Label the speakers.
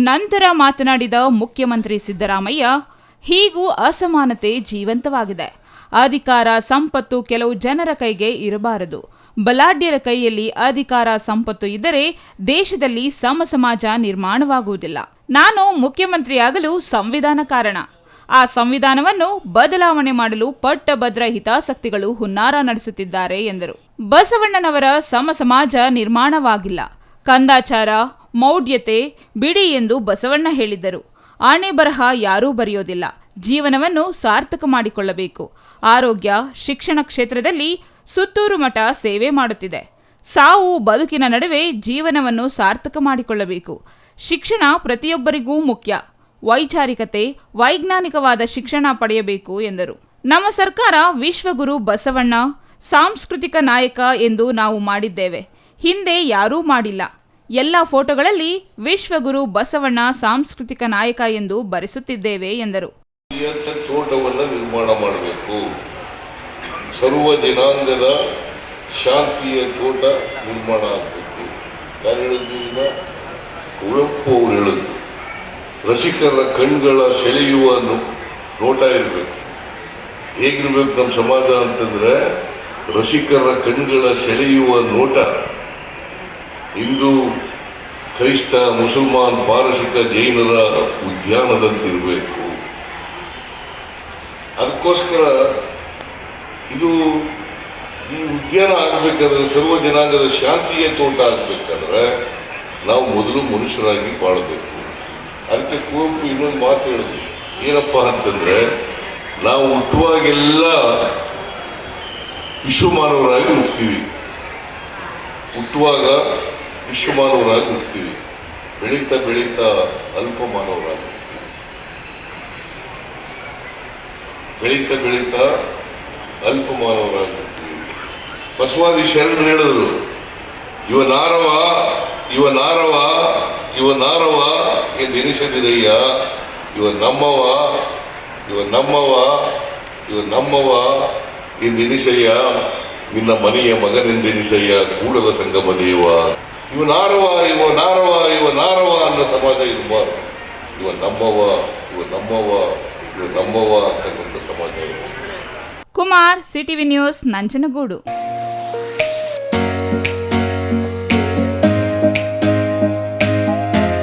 Speaker 1: ನಂತರ ಮಾತನಾಡಿದ ಮುಖ್ಯಮಂತ್ರಿ ಸಿದ್ದರಾಮಯ್ಯ, ಹೀಗೂ ಅಸಮಾನತೆ ಜೀವಂತವಾಗಿದೆ. ಅಧಿಕಾರ ಸಂಪತ್ತು ಕೆಲವು ಜನರ ಕೈಗೆ ಇರಬಾರದು. ಬಲಾಢ್ಯರ ಕೈಯಲ್ಲಿ ಅಧಿಕಾರ ಸಂಪತ್ತು ಇದ್ದರೆ ದೇಶದಲ್ಲಿ ಸಮಸಮಾಜ ನಿರ್ಮಾಣವಾಗುವುದಿಲ್ಲ. ನಾನು ಮುಖ್ಯಮಂತ್ರಿಯಾಗಲು ಸಂವಿಧಾನ ಕಾರಣ. ಆ ಸಂವಿಧಾನವನ್ನು ಬದಲಾವಣೆ ಮಾಡಲು ಪಟ್ಟಭದ್ರ ಹಿತಾಸಕ್ತಿಗಳು ಹುನ್ನಾರ ನಡೆಸುತ್ತಿದ್ದಾರೆ ಎಂದರು. ಬಸವಣ್ಣನವರ ಸಮಸಮಾಜ ನಿರ್ಮಾಣವಾಗಿಲ್ಲ. ಕಂದಾಚಾರ, ಮೌಢ್ಯತೆ ಬಿಡಿ ಎಂದು ಬಸವಣ್ಣ ಹೇಳಿದ್ದರು. ಆಣೆ ಬರಹ ಯಾರೂ ಬರೆಯೋದಿಲ್ಲ. ಜೀವನವನ್ನು ಸಾರ್ಥಕ ಮಾಡಿಕೊಳ್ಳಬೇಕು. ಆರೋಗ್ಯ, ಶಿಕ್ಷಣ ಕ್ಷೇತ್ರದಲ್ಲಿ ಸುತ್ತೂರು ಮಠ ಸೇವೆ ಮಾಡುತ್ತಿದೆ. ಸಾವು ಬದುಕಿನ ನಡುವೆ ಜೀವನವನ್ನು ಸಾರ್ಥಕ ಮಾಡಿಕೊಳ್ಳಬೇಕು. ಶಿಕ್ಷಣ ಪ್ರತಿಯೊಬ್ಬರಿಗೂ ಮುಖ್ಯ. ವೈಚಾರಿಕತೆ, ವೈಜ್ಞಾನಿಕವಾದ ಶಿಕ್ಷಣ ಪಡೆಯಬೇಕು ಎಂದರು. ನಮ್ಮ ಸರ್ಕಾರ ವಿಶ್ವಗುರು ಬಸವಣ್ಣ ಸಾಂಸ್ಕೃತಿಕ ನಾಯಕ ಎಂದು ನಾವು ಮಾಡಿದ್ದೇವೆ. ಹಿಂದೆ ಯಾರೂ ಮಾಡಿಲ್ಲ. ಎಲ್ಲ ಫೋಟೋಗಳಲ್ಲಿ ವಿಶ್ವಗುರು ಬಸವಣ್ಣ ಸಾಂಸ್ಕೃತಿಕ ನಾಯಕ ಎಂದು ಬರೆಸುತ್ತಿದ್ದೇವೆ ಎಂದರು.
Speaker 2: ತೋಟವನ್ನು ನಿರ್ಮಾಣ ಮಾಡಬೇಕು. ಸರ್ವ ಜನಾಂಗದ ಶಾಂತಿಯ ತೋಟ ನಿರ್ಮಾಣ ಆಗಬೇಕು. ಯಾರು ಹೇಳಿದ್ದು? ಕುವೆಂಪು ಅವರು ಹೇಳಿದ್ದು. ರಸಿಕರ ಕಣ್ಗಳ ಸೆಳೆಯುವ ನೋಟ ಇರಬೇಕು. ಹೇಗಿರ್ಬೇಕು ನಮ್ಮ ಸಮಾಜ ಅಂತಂದ್ರೆ, ರಸಿಕರ ಕಣ್ಗಳ ಸೆಳೆಯುವ ನೋಟ ಹಿಂದೂ, ಕ್ರೈಸ್ತ, ಮುಸಲ್ಮಾನ್, ಪಾರಸಿಕ, ಜೈನರ ಉದ್ಯಾನದಂತಿರಬೇಕು. ಅದಕ್ಕೋಸ್ಕರ ಈ ಉದ್ಯಾನ ಆಗಬೇಕಾದ್ರೆ, ಸರ್ವ ಜನಾಂಗದ ಶಾಂತಿಯ ತೋಟ ಆಗಬೇಕಾದ್ರೆ ನಾವು ಮೊದಲು ಮನುಷ್ಯರಾಗಿ ಬಾಳಬೇಕು. ಅದಕ್ಕೆ ಕುವೆಂಪು ಇನ್ನೊಂದು ಮಾತು ಹೇಳಿದ್ರು. ಏನಪ್ಪ ಅಂತಂದ್ರೆ, ನಾವು ಹುಟ್ಟುವಾಗೆಲ್ಲ ವಿಶ್ವಮಾನವರಾಗಿ ಹುಡ್ತೀವಿ. ಹುಟ್ಟುವಾಗ ವಿಶ್ವಮಾನವರಾಗಿ ಹುಡ್ತೀವಿ. ಬೆಳೀತಾ ಬೆಳೀತಾ ಅಲ್ಪ ಮಾನವರಾಗಿ, ಬೆಳೀತಾ ಬೆಳೀತಾ ಅಲ್ಪ ಮಾನವರಾಗಿ. ಬಸವಾದಿ ಶರಣರು ಹೇಳಿದ್ರು, ಇವ ನಾರವ ಇವ ನಾರವ ಇವ ನಾರವ ಎಂದೆನಿಸದಿರಯ್ಯ, ಇವ ನಮ್ಮವ ಇವ ನಮ್ಮವ ಇವ ನಮ್ಮವ ಎಂದೆನಿಸಯ್ಯ, ನಿನ್ನ ಮನೆಯ ಮಗನೆಂದೆನಿಸಯ್ಯ, ಕೂಡಲ ಸಂಗಮ ದೇವ. ಇವ ನಾರವ ಇವ ನಾರವ ಇವ ನಾರವ ಅನ್ನೋ ಸಮಾಜ ಇರಬಾರ್ದು. ಇವ ನಮ್ಮವ ಇವ ನಮ್ಮವ ಇವ ನಮ್ಮವ ಅಂತಕ್ಕಂಥ ಸಮಾಜ ಇದೆ.
Speaker 1: Kumar, CTV news, Nanjangud.